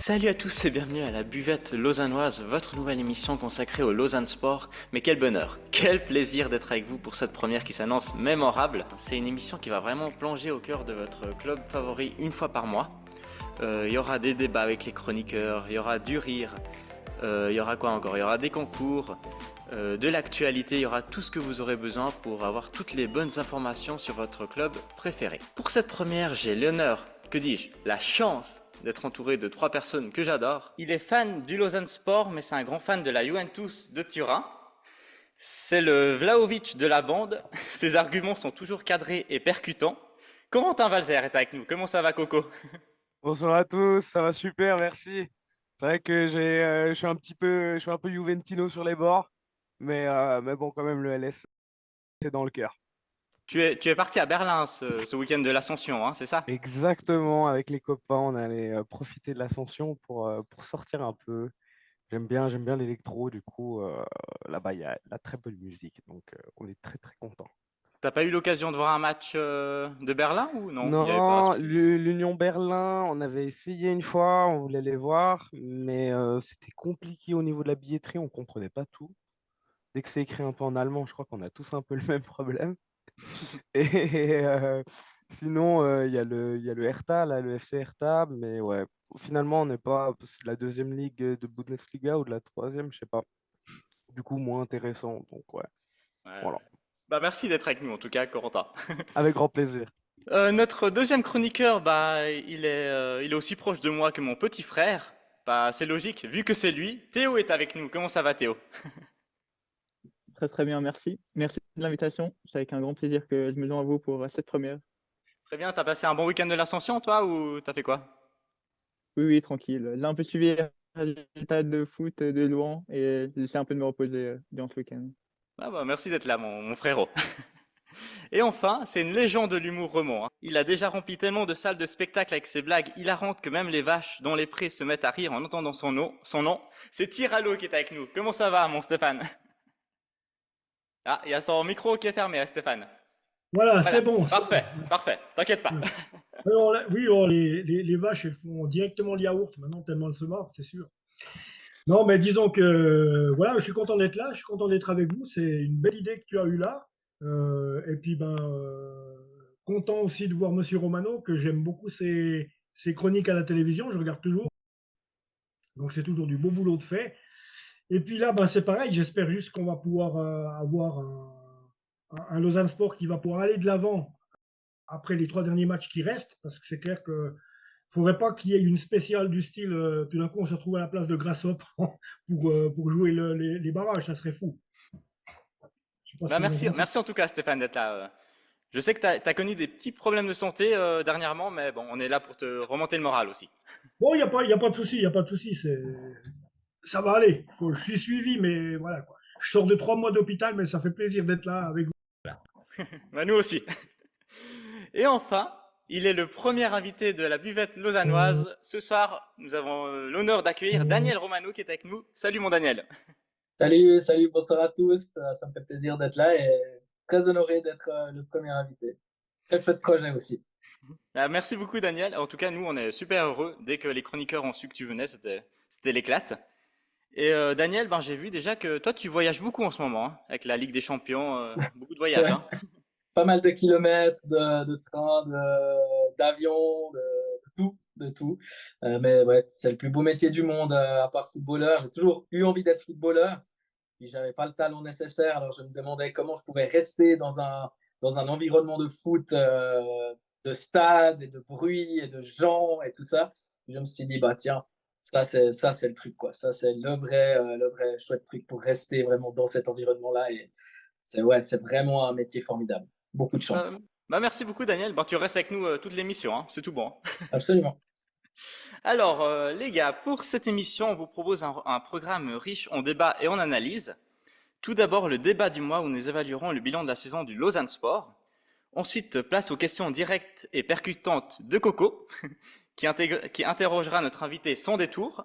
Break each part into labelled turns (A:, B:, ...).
A: Salut à tous et bienvenue à la Buvette Lausannoise, votre nouvelle émission consacrée au Lausanne Sport. Mais quel bonheur, quel plaisir d'être avec vous pour cette première qui s'annonce mémorable. C'est une émission qui va vraiment plonger au cœur de votre club favori une fois par mois. Il y aura des débats avec les chroniqueurs, il y aura du rire, il y aura quoi encore? Il y aura des concours, de l'actualité, il y aura tout ce que vous aurez besoin pour avoir toutes les bonnes informations sur votre club préféré. Pour cette première, j'ai l'honneur, que dis-je, la chance d'être entouré de trois personnes que j'adore. Il est fan du Lausanne Sport, mais c'est un grand fan de la Juventus de Turin. C'est le Vlahovic de la bande. Ses arguments sont toujours cadrés et percutants. Corentin Valzer est avec nous. Comment ça va, Coco?
B: Bonsoir à tous, ça va super, merci. C'est vrai que je suis un peu Juventino sur les bords, mais bon, quand même, le LS, c'est dans le cœur.
A: Tu es parti à Berlin ce week-end de l'Ascension, hein, c'est ça?
B: Exactement, avec les copains, on allait profiter de l'ascension pour sortir un peu. J'aime bien l'électro, du coup, là-bas, il y a de la très bonne musique, donc on est très très content.
A: T'as pas eu l'occasion de voir un match de Berlin ou non? Il y avait pas.
B: Non, l'Union Berlin, on avait essayé une fois, on voulait les voir, mais c'était compliqué au niveau de la billetterie, on comprenait pas tout. Dès que c'est écrit un peu en allemand, je crois qu'on a tous un peu le même problème. Et sinon, il y a le Hertha, là, le FC Hertha, mais ouais, finalement, on n'est pas, c'est la deuxième ligue de Bundesliga ou de la troisième, je sais pas. Du coup, moins intéressant, donc ouais,
A: Ouais,
B: voilà.
A: ouais. Bah merci d'être avec nous en tout cas, Corentin.
B: Avec grand plaisir.
A: Notre deuxième chroniqueur, bah, il est aussi proche de moi que mon petit frère. Bah, c'est logique, vu que c'est lui. Théo est avec nous. Comment ça va, Théo?
C: Très très bien, merci. Merci de l'invitation. C'est avec un grand plaisir que je me joins à vous pour cette première.
A: Très bien, t'as passé un bon week-end de l'Ascension, toi, ou t'as fait quoi?
C: Oui, oui, tranquille. J'ai un peu suivi les résultats de foot de Louan et j'essaie un peu de me reposer durant ce week-end.
A: Ah bah, merci d'être là, mon frérot. Et enfin, c'est une légende de l'humour roman, hein. Il a déjà rempli tellement de salles de spectacle avec ses blagues hilarantes que même les vaches dont les prés se mettent à rire en entendant son nom. C'est Tiralo qui est avec nous. Comment ça va, mon Stéphane? Ah, il y a son micro qui est fermé, hein, Stéphane.
D: Voilà,
A: Voilà,
D: c'est bon, c'est bon.
A: parfait, parfait, t'inquiète pas.
D: Alors, oui, alors, les vaches, elles font directement le yaourt maintenant, tellement elles se mordent, c'est sûr. Non, mais disons que voilà, je suis content d'être là, je suis content d'être avec vous. C'est une belle idée que tu as eue là. Et puis, content aussi de voir Monsieur Romano, que j'aime beaucoup ses chroniques à la télévision, je regarde toujours. Donc, c'est toujours du beau boulot de fait. Et puis là, c'est pareil, j'espère juste qu'on va pouvoir avoir un Lausanne Sport qui va pouvoir aller de l'avant après les trois derniers matchs qui restent, parce que c'est clair que ne faudrait pas qu'il y ait une spéciale du style tout d'un coup on se retrouve à la place de Grassop pour jouer les barrages, ça serait fou. Je sais pas ce
A: Bah
D: que vous en
A: merci,
D: pensez.
A: merci en tout cas Stéphane d'être là. Je sais que tu as connu des petits problèmes de santé dernièrement, mais bon, on est là pour te remonter le moral aussi.
D: Bon, il y a pas de souci, il y a pas de souci, ça va aller. Je suis suivi, mais voilà quoi. Je sors de 3 mois d'hôpital, mais ça fait plaisir d'être là avec vous.
A: Bah nous aussi. Et enfin, il est le premier invité de la buvette lausannoise. Ce soir, nous avons l'honneur d'accueillir Daniel Romano qui est avec nous. Salut mon Daniel.
E: Salut, salut, bonsoir à tous. Ça me fait plaisir d'être là et très honoré d'être le premier invité. Très chouette projet aussi.
A: Merci beaucoup Daniel. En tout cas, nous, on est super heureux. Dès que les chroniqueurs ont su que tu venais, c'était l'éclate. Et Daniel, ben, j'ai vu déjà que toi, tu voyages beaucoup en ce moment, hein, avec la Ligue des Champions. Beaucoup de voyages,
E: Ouais,
A: hein.
E: pas mal de kilomètres, de train, d'avion, de tout, de tout. Mais ouais, c'est le plus beau métier du monde à part footballeur. J'ai toujours eu envie d'être footballeur. Puis j'avais pas le talent nécessaire, alors je me demandais comment je pouvais rester dans un environnement de foot, de stade et de bruit et de gens et tout ça. Puis je me suis dit, bah tiens, ça c'est le truc, quoi. Ça, c'est le vrai chouette truc pour rester vraiment dans cet environnement-là. Et c'est ouais, c'est vraiment un métier formidable. Beaucoup de
A: Bah,
E: chance.
A: bah, merci beaucoup Daniel. Ben, tu restes avec nous toute l'émission, hein. C'est tout bon, hein.
E: Absolument.
A: Alors, les gars, pour cette émission, on vous propose un programme riche en débats et en analyses. Tout d'abord, le débat du mois où nous évaluerons le bilan de la saison du Lausanne Sport. Ensuite, place aux questions directes et percutantes de Coco, qui interrogera notre invité sans détour.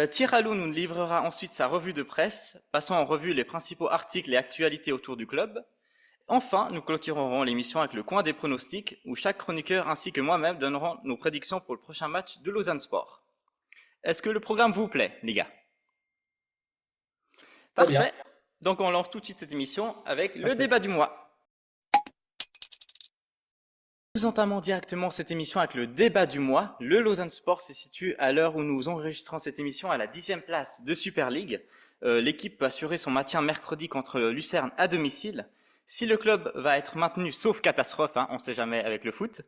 A: Tiralou nous livrera ensuite sa revue de presse, passant en revue les principaux articles et actualités autour du club. Enfin, nous clôturerons l'émission avec le coin des pronostics, où chaque chroniqueur ainsi que moi-même donneront nos prédictions pour le prochain match de Lausanne Sport. Est-ce que le programme vous plaît, les gars?
E: Très bien.
A: Parfait. Donc on lance tout de suite cette émission avec le
C: Parfait.
A: débat du mois. Nous entamons directement cette émission avec le débat du mois. Le Lausanne Sport se situe à l'heure où nous enregistrons cette émission à la 10e place de Super League. L'équipe peut assurer son maintien mercredi contre le Lucerne à domicile. Si le club va être maintenu, sauf catastrophe, on ne sait jamais avec le foot,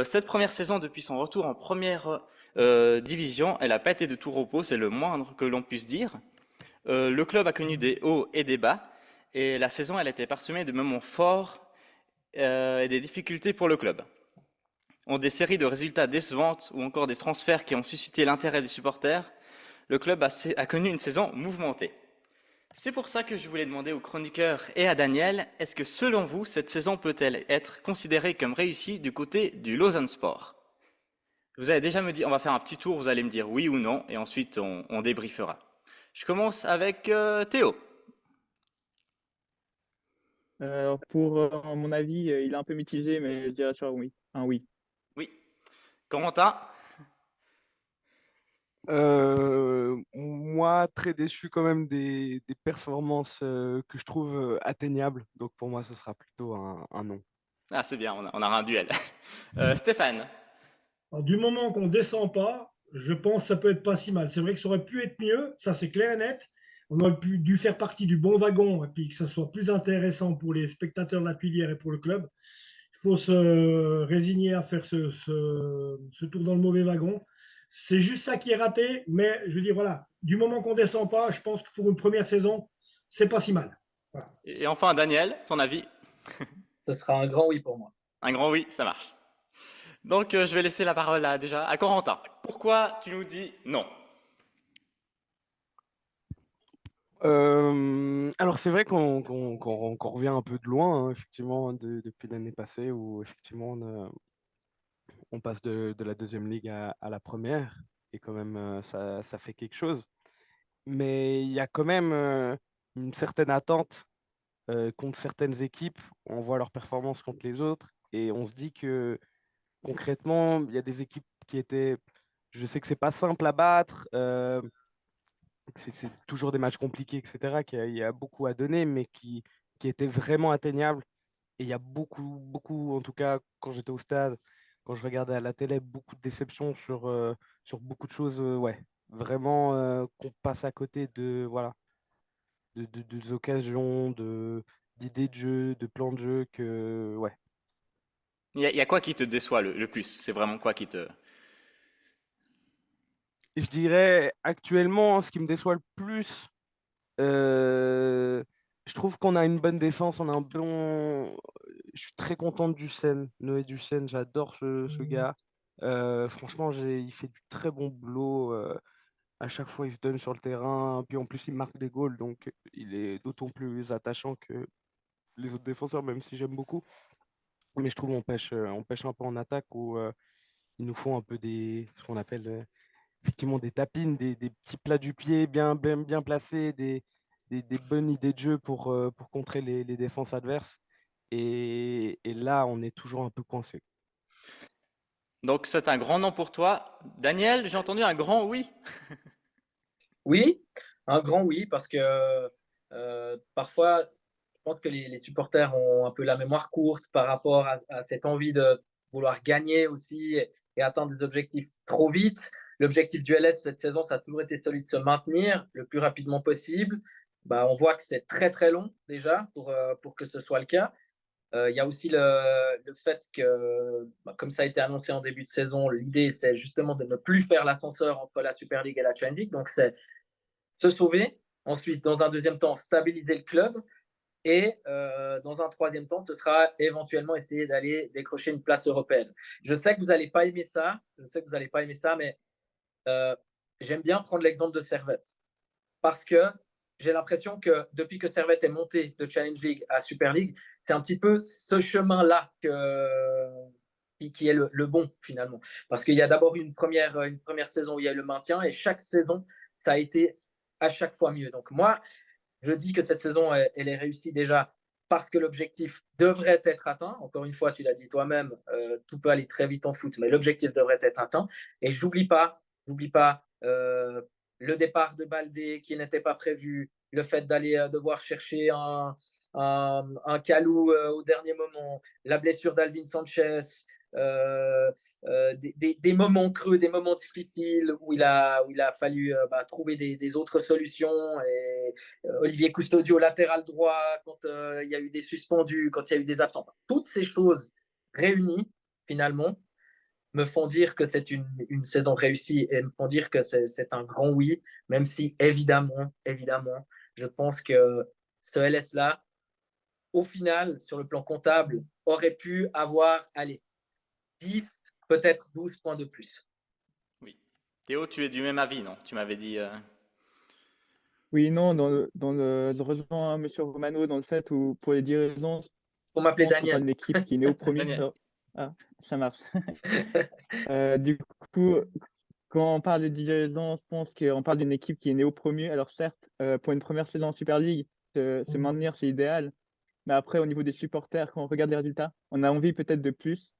A: cette première saison depuis son retour en première division, elle n'a pas été de tout repos, c'est le moindre que l'on puisse dire. Le club a connu des hauts et des bas, et la saison elle a été parsemée de moments forts et des difficultés pour le club. En des séries de résultats décevantes ou encore des transferts qui ont suscité l'intérêt des supporters, le club a connu une saison mouvementée. C'est pour ça que je voulais demander aux chroniqueurs et à Daniel, est-ce que selon vous, cette saison peut-elle être considérée comme réussie du côté du Lausanne Sport? Vous allez déjà me dire, on va faire un petit tour, vous allez me dire oui ou non, et ensuite on débriefera. Je commence avec Théo.
C: Alors pour mon avis, il est un peu mitigé, mais je dirais sur oui. Un oui.
A: Oui. Corentin?
B: Moi, très déçu quand même des performances que je trouve atteignables. Donc pour moi, ce sera plutôt un non.
A: Ah, c'est bien, on aura un duel. Stéphane?
D: Alors, du moment qu'on ne descend pas, je pense que ça peut être pas si mal. C'est vrai que ça aurait pu être mieux, ça c'est clair et net. On aurait dû faire partie du bon wagon et puis que ça soit plus intéressant pour les spectateurs de la Tuilière et pour le club. Il faut se résigner à faire ce tour dans le mauvais wagon. C'est juste ça qui est raté, mais je veux dire, voilà, du moment qu'on ne descend pas, je pense que pour une première saison, c'est pas si mal. Voilà.
A: Et enfin, Daniel, ton avis?
E: Ce sera un grand oui pour moi.
A: Un grand oui, ça marche. Donc, je vais laisser la parole déjà à Corentin. Pourquoi tu nous dis non?
B: Alors c'est vrai qu'on revient un peu de loin, effectivement, depuis l'année passée où effectivement on passe de la deuxième ligue à la première et quand même ça fait quelque chose. Mais il y a quand même une certaine attente contre certaines équipes. On voit leurs performances contre les autres et on se dit que concrètement, il y a des équipes qui étaient. Je sais que c'est pas simple à battre, que c'est toujours des matchs compliqués, etc., qu'il y a beaucoup à donner, mais qui étaient vraiment atteignables. Et il y a beaucoup, en tout cas, quand j'étais au stade, quand je regardais à la télé, beaucoup de déceptions sur beaucoup de choses, ouais. Vraiment qu'on passe à côté de, voilà, de occasions, d'idées de jeu, de plans de jeu, que, ouais.
A: Il y a quoi qui te déçoit le plus? C'est vraiment quoi qui te...
B: Et je dirais actuellement, ce qui me déçoit le plus, euh, je trouve qu'on a une bonne défense, on a un bon. Je suis très content de Duchesne, Noé Duchesne, j'adore ce gars. Franchement, il fait du très bon boulot. À chaque fois, il se donne sur le terrain. Puis en plus, il marque des goals, donc il est d'autant plus attachant que les autres défenseurs, même si j'aime beaucoup. Mais je trouve on pêche un peu en attaque où ils nous font un peu ce qu'on appelle effectivement des tapines, des petits plats du pied bien placés, des bonnes idées de jeu pour contrer les défenses adverses. Et là, on est toujours un peu coincé.
A: Donc, c'est un grand non pour toi. Daniel, j'ai entendu un grand oui.
E: Oui, un grand oui, parce que parfois, je pense que les supporters ont un peu la mémoire courte par rapport à cette envie de vouloir gagner aussi et atteindre des objectifs trop vite. L'objectif du LS cette saison, ça a toujours été celui de se maintenir le plus rapidement possible. Bah, on voit que c'est très très long déjà pour que ce soit le cas. Il y a aussi le fait que, bah, comme ça a été annoncé en début de saison, l'idée c'est justement de ne plus faire l'ascenseur entre la Super League et la Challenge League. Donc c'est se sauver, ensuite dans un deuxième temps stabiliser le club et dans un troisième temps ce sera éventuellement essayer d'aller décrocher une place européenne. Je sais que vous n'allez pas aimer ça, mais j'aime bien prendre l'exemple de Servette parce que j'ai l'impression que depuis que Servette est monté de Challenge League à Super League, c'est un petit peu ce chemin-là qui est le bon finalement. Parce qu'il y a d'abord une première saison où il y a le maintien et chaque saison, ça a été à chaque fois mieux. Donc moi, je dis que cette saison, elle est réussie déjà parce que l'objectif devrait être atteint. Encore une fois, tu l'as dit toi-même, tout peut aller très vite en foot, mais l'objectif devrait être atteint. Et j'oublie pas euh, le départ de Baldé qui n'était pas prévu, le fait d'aller devoir chercher un Kalou au dernier moment, la blessure d'Alvin Sanchez, des moments creux, des moments difficiles où il a fallu trouver des autres solutions. Et Olivier Custodio, latéral droit, quand il y a eu des suspendus, quand il y a eu des absents. Toutes ces choses réunies, finalement, me font dire que c'est une saison réussie et me font dire que c'est un grand oui, même si évidemment, je pense que ce LS-là, au final, sur le plan comptable, aurait pu avoir, allez, 10, peut-être 12 points de plus.
A: Oui. Théo, tu es du même avis, non? Tu m'avais dit.
C: Oui, non, je rejoins M. Romano dans le fait où, pour les dirigeants,
E: On
C: je
E: m'appelait
C: pense qu'on parle
E: Daniel.
C: d'une équipe qui est née au premier.
A: Daniel.
C: Ah, ça marche. Du coup, quand on parle des dirigeants, je pense qu'on parle d'une équipe qui est née au premier. Alors certes, pour une première saison en Super League, se maintenir, c'est idéal. Mais après, au niveau des supporters, quand on regarde les résultats, on a envie peut-être de plus.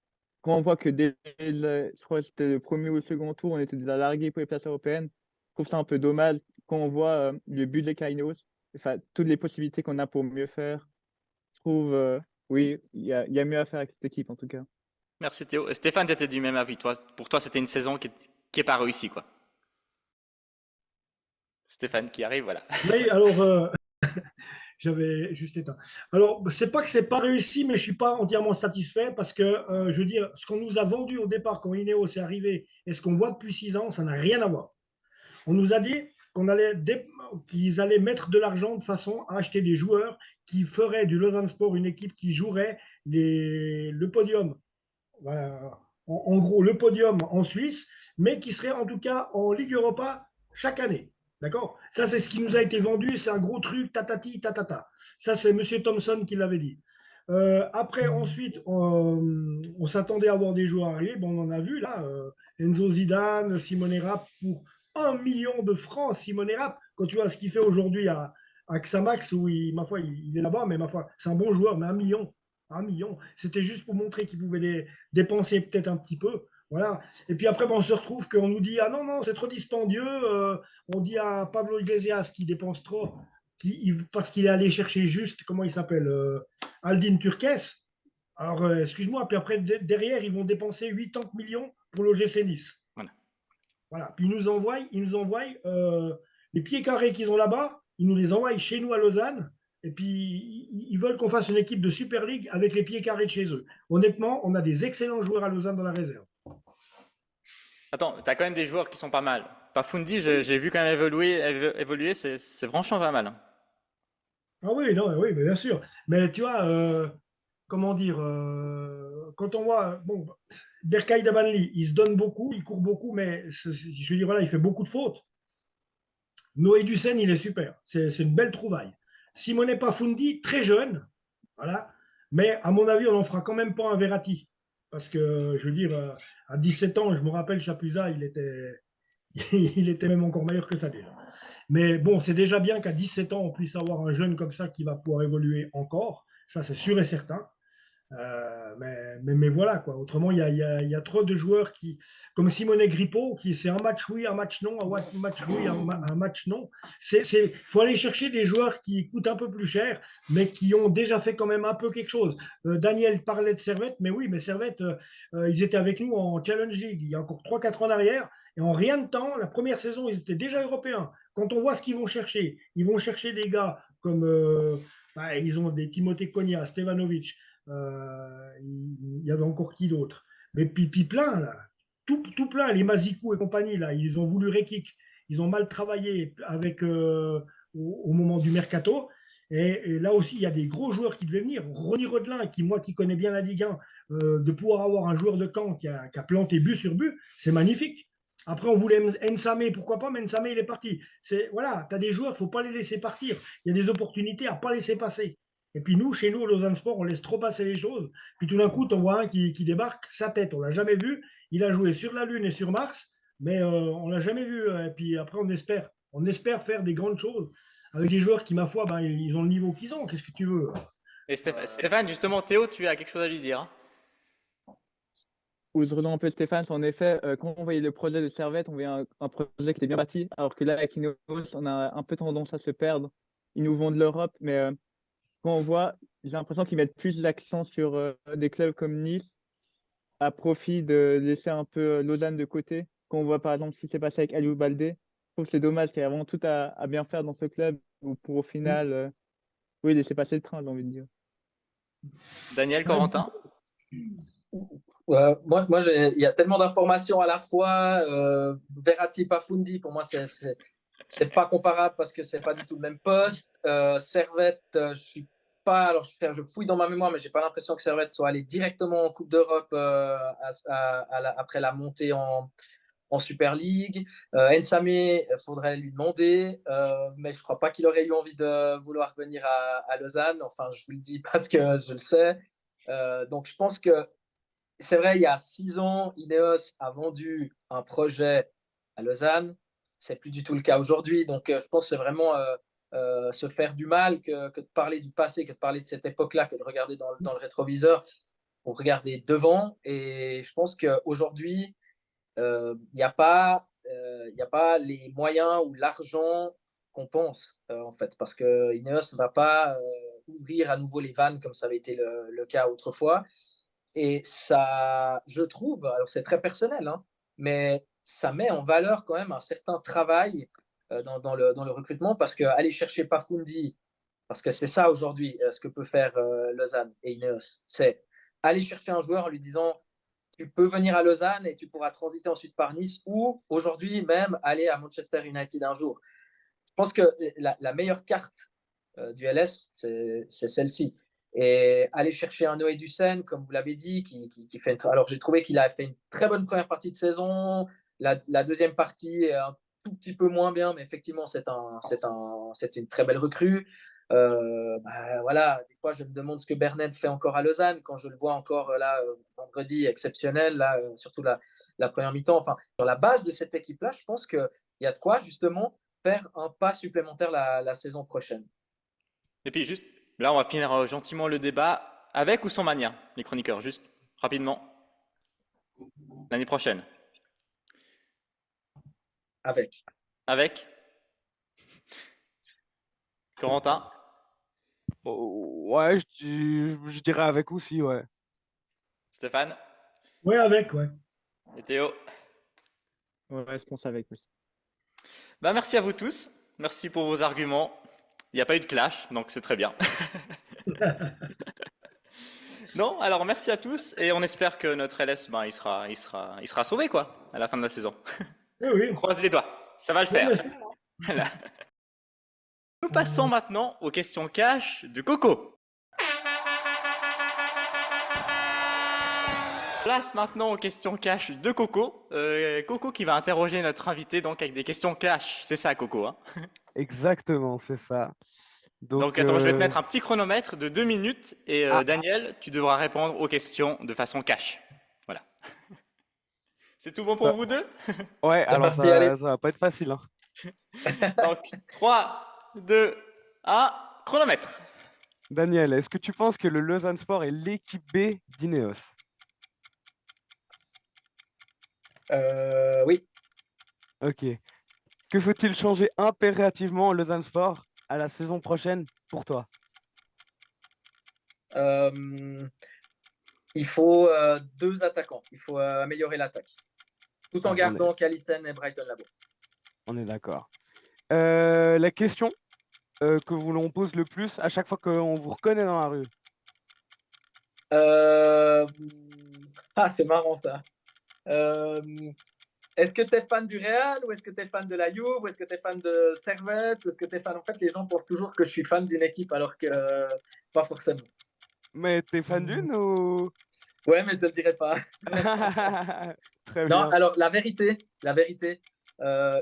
C: Quand on voit que je crois que c'était le premier ou le second tour, on était déjà largués pour les places européennes, je trouve ça un peu dommage. Quand on voit le budget Kainos, enfin, toutes les possibilités qu'on a pour mieux faire, je trouve, oui, il y a mieux à faire avec cette équipe en tout cas.
A: Merci Théo. Et Stéphane, tu étais du même avis. Pour toi, c'était une saison qui est pas réussie, quoi. Stéphane qui arrive, voilà.
D: Oui, alors, j'avais juste éteint. Alors, c'est pas que c'est pas réussi, mais je suis pas entièrement satisfait parce que, je veux dire, ce qu'on nous a vendu au départ quand Ineos est arrivé et ce qu'on voit depuis 6 ans, ça n'a rien à voir. On nous a dit qu'ils allaient mettre de l'argent de façon à acheter des joueurs qui feraient du Lausanne Sport une équipe qui jouerait le podium. En gros, le podium en Suisse, mais qui serait en tout cas en Ligue Europa chaque année. D'accord. Ça, c'est ce qui nous a été vendu. C'est un gros truc, tatati, tatata. Ça, c'est M. Thompson qui l'avait dit. Après, ensuite, on s'attendait à avoir des joueurs arriver. Bon, on en a vu là. Enzo Zidane, Simone Rapp pour 1 million de francs. Simone Rapp, quand tu vois ce qu'il fait aujourd'hui à Xamax, où ma foi, il est là-bas, mais ma foi, c'est un bon joueur, mais 1 million. 1 million. C'était juste pour montrer qu'il pouvait dépenser peut-être un petit peu. Voilà. Et puis après, on se retrouve qu'on nous dit ah non, non, c'est trop dispendieux. On dit à Pablo Iglesias qui dépense trop parce qu'il est allé chercher juste, comment il s'appelle, Aldin Turquès. Alors, excuse-moi, puis après, derrière, ils vont dépenser 80 millions pour l'OGC Nice.
A: Voilà.
D: Voilà. Puis ils nous envoient les pieds carrés qu'ils ont là-bas, ils nous les envoient chez nous à Lausanne. Et puis, ils veulent qu'on fasse une équipe de Super League avec les pieds carrés de chez eux. Honnêtement, on a des excellents joueurs à Lausanne dans la réserve.
A: Attends, tu as quand même des joueurs qui sont pas mal. Pafundi, j'ai vu quand même évoluer, c'est franchement pas mal.
D: Ah oui, non, oui, mais bien sûr. Mais tu vois, comment dire, quand on voit, bon, Berkay Dabanli, il se donne beaucoup, il court beaucoup, mais je veux dire, voilà, il fait beaucoup de fautes. Noé Dussen, il est super. C'est une belle trouvaille. Simone Pafundi, très jeune, voilà. Mais à mon avis, on n'en fera quand même pas un Verratti. Parce que, je veux dire, à 17 ans, je me rappelle, Chapuisat, il était même encore meilleur que ça déjà. Mais bon, c'est déjà bien qu'à 17 ans, on puisse avoir un jeune comme ça qui va pouvoir évoluer encore. Ça, c'est sûr et certain. Mais voilà, quoi. Autrement, il y a trop de joueurs comme Simone Grippo, qui c'est un match oui, un match non, un match oui, un match non. Il faut aller chercher des joueurs qui coûtent un peu plus cher, mais qui ont déjà fait quand même un peu quelque chose. Daniel parlait de Servette, mais oui, mais Servette, ils étaient avec nous en Challenge League il y a encore 3-4 ans en arrière. Et en rien de temps, la première saison, ils étaient déjà européens. Quand on voit ce qu'ils vont chercher, ils vont chercher des gars comme ils ont des Timothée Cogna, Stevanovic, il y avait encore qui d'autre. Mais puis plein, là. Tout plein, les Mazikou et compagnie, là, ils ont voulu Rekik. Ils ont mal travaillé au moment du mercato. Et là aussi, il y a des gros joueurs qui devaient venir. Ronny Rodelin, moi qui connais bien la Ligue 1, de pouvoir avoir un joueur de camp qui a planté but sur but, c'est magnifique. Après, on voulait Nsame, pourquoi pas, mais Nsame, il est parti. Voilà, tu as des joueurs, il ne faut pas les laisser partir. Il y a des opportunités à ne pas laisser passer. Et puis nous, chez nous, au Lausanne Sport, on laisse trop passer les choses. Puis tout d'un coup, tu en vois un qui débarque, sa tête, on ne l'a jamais vu. Il a joué sur la Lune et sur Mars, mais on ne l'a jamais vu. Et puis après, on espère faire des grandes choses avec des joueurs qui, ma foi, ils ont le niveau qu'ils ont. Qu'est-ce que tu veux?
A: Et Stéphane, justement, Théo, tu as quelque chose à lui dire, hein?
C: où je rejoins un peu Stéphane, c'est en effet, quand on voyait le projet de Servette, on voyait un projet qui était bien bâti, alors que là, avec Ineos, on a un peu tendance à se perdre. Ils nous vendent l'Europe, mais quand on voit, j'ai l'impression qu'ils mettent plus l'accent sur des clubs comme Nice, à profit de laisser un peu Lausanne de côté. Quand on voit par exemple ce qui s'est passé avec Aliou Baldé, je trouve que c'est dommage qu'il y a vraiment tout à bien faire dans ce club, pour au final, oui, laisser passer le train, j'ai envie de dire.
A: Daniel, Corentin?
E: Il y a tellement d'informations à la fois. Verratti, Pafundi, pour moi, c'est pas comparable parce que c'est pas du tout le même poste. Servette, je suis pas. Alors, je fouille dans ma mémoire, mais j'ai pas l'impression que Servette soit allé directement en Coupe d'Europe après la montée en Super League. Nsame, il faudrait lui demander, mais je crois pas qu'il aurait eu envie de vouloir venir à Lausanne. Enfin, je vous le dis parce que je le sais. Donc, je pense que c'est vrai, il y a 6 ans, Ineos a vendu un projet à Lausanne. C'est plus du tout le cas aujourd'hui. Donc, je pense que c'est vraiment se faire du mal que de parler du passé, que de parler de cette époque-là, que de regarder dans le rétroviseur pour regarder devant. Et je pense qu'aujourd'hui, il n'y a pas les moyens ou l'argent qu'on pense, en fait, parce que Ineos ne va pas ouvrir à nouveau les vannes comme ça avait été le cas autrefois. Et ça, je trouve, alors c'est très personnel, hein, mais ça met en valeur quand même un certain travail dans le recrutement, parce qu'aller chercher Pafundi, parce que c'est ça aujourd'hui ce que peut faire Lausanne et Ineos, c'est aller chercher un joueur en lui disant tu peux venir à Lausanne et tu pourras transiter ensuite par Nice, ou aujourd'hui même aller à Manchester United un jour. Je pense que la meilleure carte du LS, c'est celle-ci. Et aller chercher un Noé Dussen, comme vous l'avez dit, qui fait alors j'ai trouvé qu'il a fait une très bonne première partie de saison. La deuxième partie est un tout petit peu moins bien, mais effectivement, c'est une très belle recrue. Voilà, des fois, je me demande ce que Bernet fait encore à Lausanne quand je le vois encore là, vendredi, exceptionnel, là, surtout la première mi-temps. Enfin, sur la base de cette équipe-là, je pense qu'il y a de quoi, justement, faire un pas supplémentaire la saison prochaine.
A: Et puis juste, là, on va finir gentiment le débat avec ou sans Magna, les chroniqueurs, juste rapidement. L'année prochaine.
E: Avec.
A: Avec Corentin?
B: Ouais, je dirais avec aussi, ouais.
A: Stéphane?
D: Ouais, avec, ouais.
A: Et Théo?
C: Ouais, je pense avec aussi.
A: Bah, merci à vous tous. Merci pour vos arguments. Il n'y a pas eu de clash, donc c'est très bien. Non, alors merci à tous et on espère que notre LS, ben, il sera sauvé quoi, à la fin de la saison.
D: Oui, oui.
A: On croise les doigts, ça va le
D: Oui,
A: faire.
D: bien sûr.
A: Voilà. Nous passons maintenant aux questions cash de Coco. Place maintenant aux questions cash de Coco. Coco qui va interroger notre invité donc avec des questions cash. C'est ça Coco, hein?
B: Exactement, c'est ça.
A: Donc attends, je vais te mettre un petit chronomètre de 2 minutes et Daniel, tu devras répondre aux questions de façon cash. Voilà. C'est tout bon pour vous deux?
B: Ouais,
E: C'est
B: alors
E: parti, allez.
B: ça va pas être facile, hein.
A: Donc 3, 2, 1, chronomètre.
B: Daniel, est-ce que tu penses que le Lausanne Sport est l'équipe B d'Ineos?
E: Oui.
B: Ok. Que faut-il changer impérativement au Lausanne Sport à la saison prochaine pour toi?
E: Il faut 2 attaquants. Il faut améliorer l'attaque. Tout en
B: Ouais,
E: gardant Callisten et Brighton Labo.
B: on est d'accord. La question que l'on pose le plus à chaque fois qu'on vous reconnaît dans la rue.
E: Ah, c'est marrant ça. Est-ce que tu es fan du Real, ou est-ce que tu es fan de la Juve, ou est-ce que tu es fan de Servette, ou est-ce que tu es fan... En fait, les gens pensent toujours que je suis fan d'une équipe alors que pas forcément.
B: Mais t'es fan d'une ou...
E: Ouais, mais je ne le dirai pas.
B: Très
E: Non,
B: bien.
E: alors la vérité,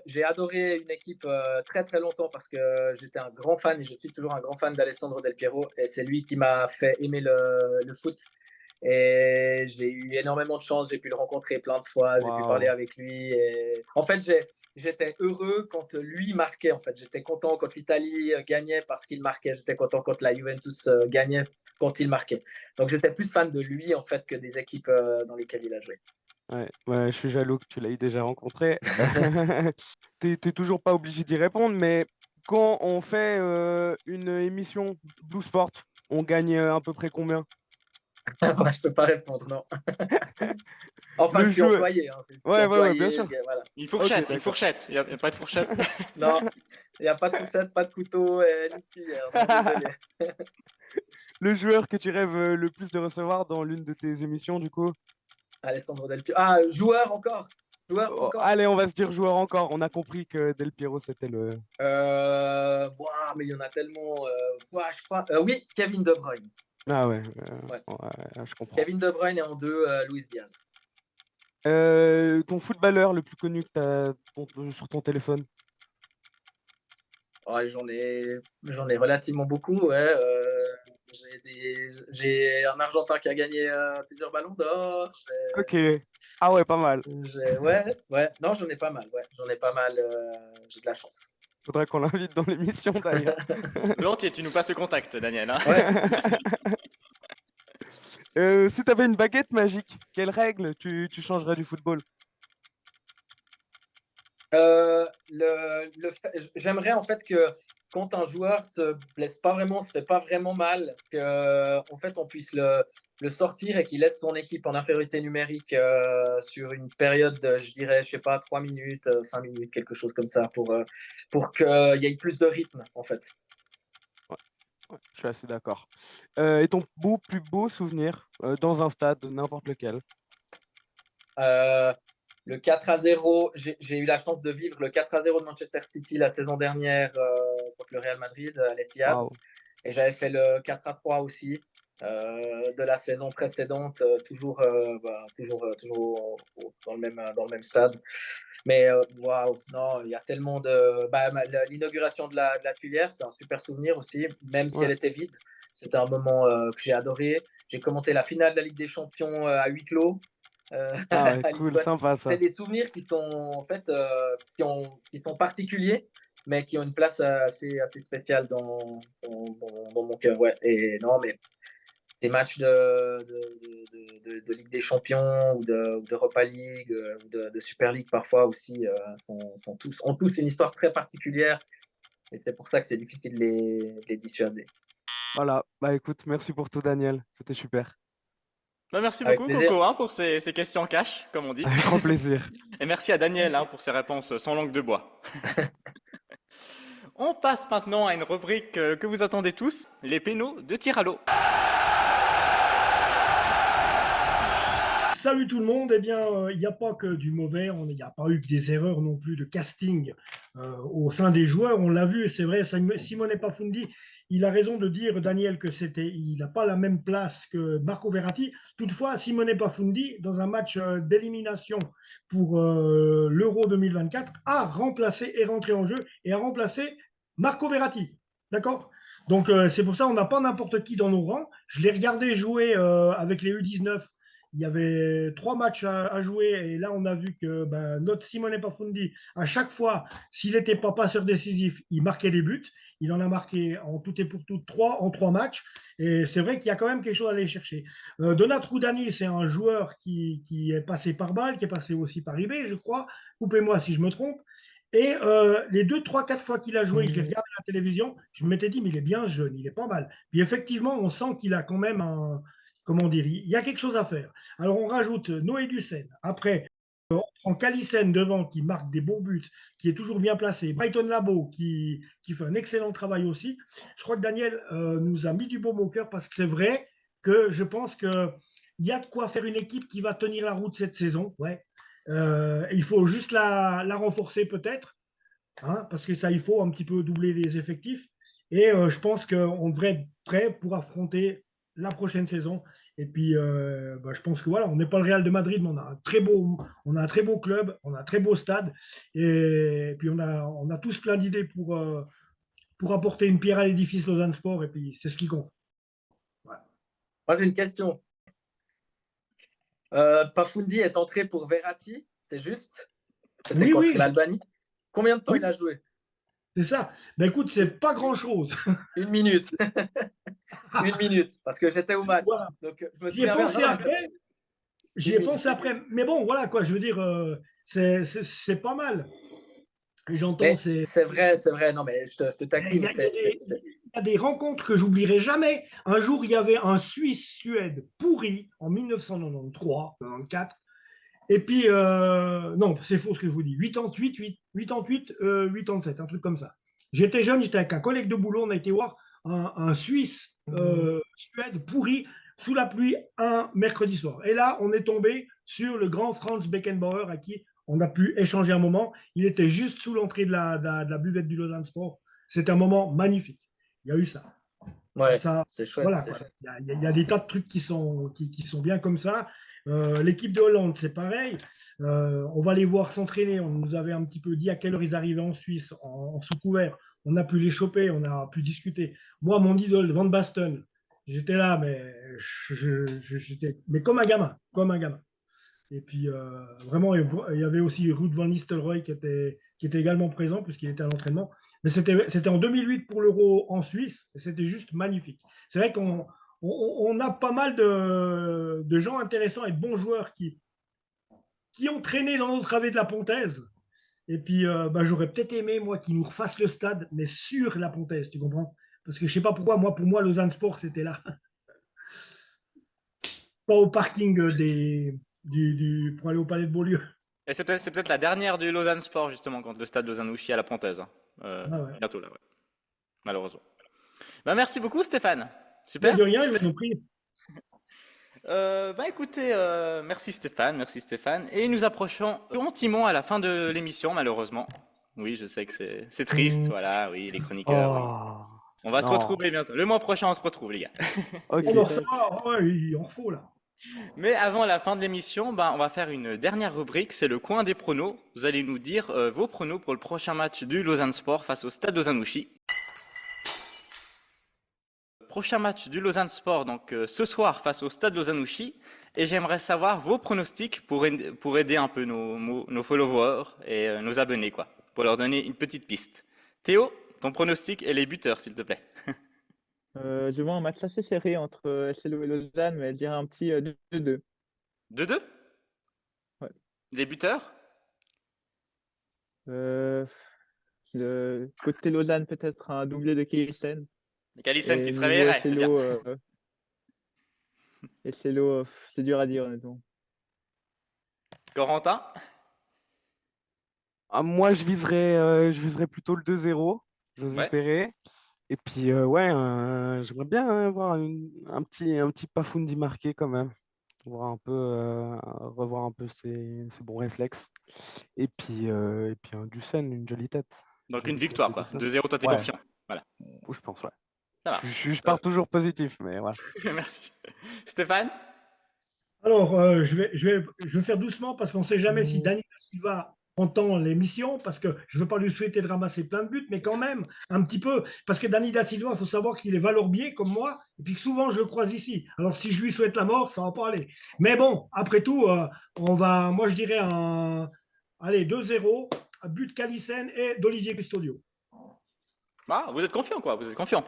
E: j'ai adoré une équipe très très longtemps parce que j'étais un grand fan, et je suis toujours un grand fan d'Alessandro Del Piero, et c'est lui qui m'a fait aimer le foot. Et j'ai eu énormément de chance, j'ai pu le rencontrer plein de fois, j'ai pu
B: Waouh.
E: parler avec lui. Et... En fait, j'étais heureux quand lui marquait. En fait, j'étais content quand l'Italie gagnait parce qu'il marquait. J'étais content quand la Juventus gagnait quand il marquait. Donc, j'étais plus fan de lui en fait que des équipes dans lesquelles il a joué.
B: Ouais, je suis jaloux que tu l'aies déjà rencontré. T'es toujours pas obligé d'y répondre, mais quand on fait une émission Blue Sport, on gagne à peu près combien?
E: Ouais, je peux pas répondre, non. Enfin,
B: Le
E: je suis
B: joueur.
E: employé, hein, je suis
B: Ouais, bien
E: employé,
B: sûr.
E: voilà.
B: Ok,
A: Une
B: d'accord.
A: fourchette. Il y a pas de fourchette.
E: Non, il n'y a pas de fourchette, pas de couteau, ni de cuillère, non, désolé.
B: Le joueur que tu rêves le plus de recevoir dans l'une de tes émissions, du coup?
E: Alessandro Del Piero. Ah, joueur encore? Joueur
B: Oh,
E: encore?
B: allez, on va se dire joueur encore. On a compris que Del Piero, c'était le.
E: Ouah, mais il y en a tellement. Ouah, je crois. Oui, Kevin De Bruyne.
B: Ah ouais,
E: Ouais.
B: ouais, je comprends.
E: Kevin De Bruyne et en 2, Luis Diaz.
B: Ton footballeur le plus connu que sur ton téléphone?
E: Ouais, j'en ai relativement beaucoup, ouais. J'ai un Argentin qui a gagné plusieurs ballons d'or.
B: Ok. Ah ouais, pas mal.
E: Ouais. Non, j'en ai pas mal, ouais. J'en ai pas mal. J'ai de la chance.
B: Faudrait qu'on l'invite dans l'émission d'ailleurs.
A: Volontiers, tu nous passes le contact, Daniel. Hein.
E: Ouais.
B: Si tu avais une baguette magique, quelle règle tu changerais du football?
E: J'aimerais en fait que quand un joueur se blesse pas vraiment, se fait pas vraiment mal, que en fait on puisse le sortir et qu'il laisse son équipe en infériorité numérique sur une période, je dirais, je sais pas, 3 minutes, 5 minutes, quelque chose comme ça, pour qu'il y ait plus de rythme en fait.
B: Ouais, je suis assez d'accord. Et ton plus beau souvenir dans un stade, n'importe lequel?
E: Le 4-0, j'ai eu la chance de vivre le 4-0 de Manchester City la saison dernière contre le Real Madrid à l'Etihad.
B: Waouh.
E: Et j'avais fait le 4-3 aussi de la saison précédente, toujours dans le même stade. Mais waouh, non, il y a tellement de. Bah, l'inauguration de la Tuilière, c'est un super souvenir aussi, même si
B: Ouais.
E: elle était vide. C'était un moment que j'ai adoré. J'ai commenté la finale de la Ligue des Champions à huis clos.
B: Ah ouais,
E: À
B: cool,
E: Lisbonne.
B: sympa ça.
E: C'est des souvenirs qui sont en fait qui sont particuliers, mais qui ont une place assez spéciale dans mon cœur. Ouais. Et non, mais ces matchs de Ligue des Champions ou d'Europa League ou de Super League parfois aussi ont tous une histoire très particulière. Et c'est pour ça que c'est difficile de les dissuader.
B: Voilà, bah écoute, merci pour tout Daniel, c'était super.
A: Bah, merci
E: Avec
A: beaucoup,
E: plaisir.
A: Coco, hein, pour ces questions cash, comme on dit.
B: Avec grand plaisir.
A: Et merci à Daniel hein, pour ses réponses sans langue de bois. On passe maintenant à une rubrique que vous attendez tous, les pénaux de tir à l'eau.
D: Salut tout le monde, eh bien, il n'y a pas que du mauvais, il n'y a pas eu que des erreurs non plus de casting au sein des joueurs, on l'a vu, c'est vrai, Simone Pafundi, il a raison de dire, Daniel, que il n'a pas la même place que Marco Verratti. Toutefois, Simone Pafundi, dans un match d'élimination pour l'Euro 2024, a remplacé et rentré en jeu et a remplacé Marco Verratti. D'accord? Donc, c'est pour ça qu'on n'a pas n'importe qui dans nos rangs. Je l'ai regardé jouer avec les U19. Il y avait 3 matchs à jouer et là, on a vu que notre Simone Pafundi, à chaque fois, s'il n'était pas passeur décisif, il marquait des buts. Il en a marqué en tout et pour tout 3 en 3 matchs. Et c'est vrai qu'il y a quand même quelque chose à aller chercher. Donat Roudani, c'est un joueur qui est passé par Bâle, qui est passé aussi par eBay, je crois. Coupez-moi si je me trompe. Et les 2, 3, 4 fois qu'il a joué, je l'ai regardé à la télévision, je m'étais dit, mais il est bien jeune, il est pas mal. Puis effectivement, on sent qu'il a quand même comment dire, il y a quelque chose à faire. Alors on rajoute Noé Ducène. Après, on prend Kalisen devant qui marque des beaux buts, qui est toujours bien placé. Brighton Labo qui fait un excellent travail aussi. Je crois que Daniel nous a mis du baume au cœur parce que c'est vrai que je pense qu'il y a de quoi faire une équipe qui va tenir la route cette saison. Ouais. Il faut juste la renforcer peut-être, hein, parce que ça, il faut un petit peu doubler les effectifs. Et je pense qu'on devrait être prêt pour affronter la prochaine saison. Et puis, je pense que voilà, on n'est pas le Real de Madrid, mais on a un très beau club, on a un très beau stade. Et puis, on a tous plein d'idées pour apporter une pierre à l'édifice Lausanne Sport. Et puis, c'est ce qui compte.
E: Ouais. Moi, j'ai une question. Pafundi est entré pour Verratti, c'est juste? C'était contre l'Albanie. Combien de temps il a joué?
D: C'est ça. Ben écoute, c'est pas grand-chose.
E: 1 minute. 1 minute, parce que j'étais au match.
D: Voilà.
E: Donc, je me
D: J'y ai
E: souviens
D: pensé
E: bien.
D: après. J'y ai pensé après. Mais bon, voilà quoi, je veux dire, c'est pas mal. J'entends,
E: Mais
D: c'est.
E: c'est vrai. Non, mais je te
D: Il y,
E: taquine.
D: a, il y a des rencontres que j'oublierai jamais. Un jour, il y avait un Suisse-Suède pourri en 1993, 94. Et puis, non, c'est faux ce que je vous dis. 88, 88, 87, un truc comme ça. J'étais jeune, j'étais avec un collègue de boulot, on a été voir un Suisse-Suède pourri sous la pluie un mercredi soir. Et là, on est tombé sur le grand Franz Beckenbauer à qui on a pu échanger un moment. Il était juste sous l'entrée de la buvette du Lausanne Sport. C'était un moment magnifique. Il y a eu ça.
E: Ouais,
D: Ça,
E: c'est chouette.
D: voilà, il y a des tas de trucs qui sont bien comme ça. L'équipe de Hollande, c'est pareil. On va les voir s'entraîner. On nous avait un petit peu dit à quelle heure ils arrivaient en Suisse, en sous-couvert. On a pu les choper, on a pu discuter. Moi, mon idole, Van Basten, j'étais là, mais j'étais mais comme un gamin, comme un gamin. Et puis, vraiment, il y avait aussi Ruud van Nistelrooy qui était également présent puisqu'il était à l'entraînement. Mais c'était en 2008 pour l'Euro en Suisse et c'était juste magnifique. C'est vrai qu'on a pas mal de gens intéressants et de bons joueurs qui ont traîné dans notre travée de la Pontaise. Et puis, j'aurais peut-être aimé, moi, qu'ils nous refassent le stade, mais sur la Pontaise, tu comprends? Parce que je sais pas pourquoi, pour moi, Lausanne Sport, c'était là. Pas au parking pour aller au Palais de Beaulieu.
A: Et c'est peut-être la dernière du Lausanne Sport, justement, contre le stade Lausanne-Ouchy à la Pontaise. Hein.
D: Ah ouais.
A: Bientôt, là, ouais. Malheureusement. Bah, merci beaucoup, Stéphane.
D: Pas
A: Super.
D: de rien, je vais nous prier.
A: Écoutez, merci Stéphane. Et nous approchons gentiment à la fin de l'émission, malheureusement. Oui, je sais que c'est triste, voilà, oui, les chroniqueurs. Oui.
B: Oh,
A: On va se
B: non.
A: retrouver bientôt. Le mois prochain, on se retrouve, les gars.
B: Ok.
D: On en refera, ouais, il en faut là.
A: Mais avant la fin de l'émission, on va faire une dernière rubrique, c'est le coin des pronos. Vous allez nous dire vos pronos pour le prochain match du Lausanne Sport face au Stade Lausanne-Ouchy. Prochain match du Lausanne Sport, donc ce soir face au Stade Lausanne-Ouchy. Et j'aimerais savoir vos pronostics pour aider un peu nos followers et nos abonnés, quoi, pour leur donner une petite piste. Théo, ton pronostic et les buteurs, s'il te plaît.
C: Je vois un match assez serré entre SLO et Lausanne, mais je dirais un petit 2-2.
A: 2-2 ?
C: Ouais.
A: Les buteurs ?
C: Le côté Lausanne, peut-être un doublé de Kielsen.
A: Calissen qui
C: Et
A: se
C: niveau
A: réveillerait, c'est bien.
C: SLO, c'est dur à dire, honnêtement.
A: Corentin ?
B: Ah, moi, je viserais plutôt le 2-0, j'ose
A: Ouais.
B: espérer. Et puis, ouais, j'aimerais bien voir un petit Pafundi marqué quand même. Revoir un peu ses bons réflexes. Et puis un Dussen, une jolie tête.
A: Donc
B: Jolie
A: une
B: tête
A: victoire,
B: de
A: quoi.
B: Dussen.
A: 2-0, toi t'es
B: Ouais.
A: confiant. Voilà.
B: Je pense, ouais.
A: Ça marche.
B: Je pars toujours positif, mais voilà.
A: Merci. Stéphane ?
D: Alors, je vais faire doucement parce qu'on ne sait jamais si Dani Da Silva entend l'émission, parce que je ne veux pas lui souhaiter de ramasser plein de buts, mais quand même, un petit peu, parce que Dani Da Silva, il faut savoir qu'il est valorbier comme moi, et puis que souvent je le croise ici. Alors, si je lui souhaite la mort, ça ne va pas aller. Mais bon, après tout, moi je dirais allez, 2-0, un but de Calissen et d'Olivier Custodio.
A: Ah, vous êtes confiant, quoi. Vous êtes confiant.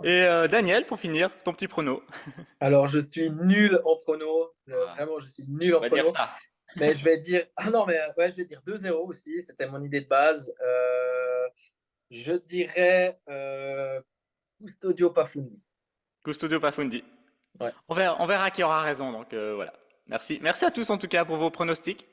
A: Et Daniel, pour finir, ton petit prono.
E: Alors, je suis nul en prono. Vraiment, je suis nul en
A: On va dire
E: prono.
A: ça.
E: Mais je vais dire. Ah non, mais ouais, je vais dire 2-0 aussi. C'était mon idée de base. Je dirais Custodio Pafundi.
A: Custodio Pafundi.
E: Ouais.
A: On verra qui aura raison, donc voilà. Merci. Merci à tous, en tout cas, pour vos pronostics.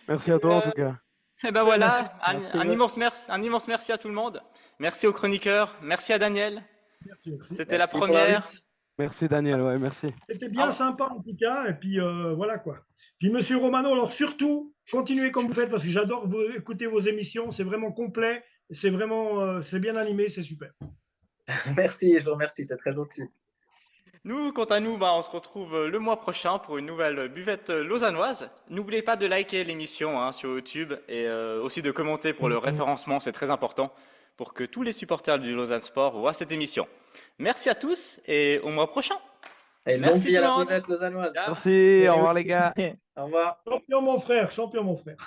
B: Merci à toi, en tout cas.
A: Et ben voilà,
C: Merci.
A: un immense merci à tout le monde. Merci aux chroniqueurs, merci à Daniel.
D: Merci.
A: C'était la
E: Merci pour
A: première.
E: l'invite.
B: Merci, Daniel, ouais, merci.
D: C'était bien sympa en tout cas, et puis voilà quoi. Puis Monsieur Romano, alors surtout, continuez comme vous faites parce que j'adore écouter vos émissions, c'est vraiment complet, c'est vraiment, c'est bien animé, c'est super.
E: Merci, je vous remercie, c'est très gentil.
A: Nous, quant à nous, on se retrouve le mois prochain pour une nouvelle buvette lausannoise. N'oubliez pas de liker l'émission sur YouTube et aussi de commenter pour le référencement, c'est très important pour que tous les supporters du Lausanne Sport voient cette émission. Merci à tous et au mois prochain.
E: Et longue
A: Merci
E: vie à
A: tout le
E: la
A: monde.
E: buvette lausannoise.
A: Ciao.
B: Merci, au revoir les gars.
E: Au revoir.
D: Champion mon frère.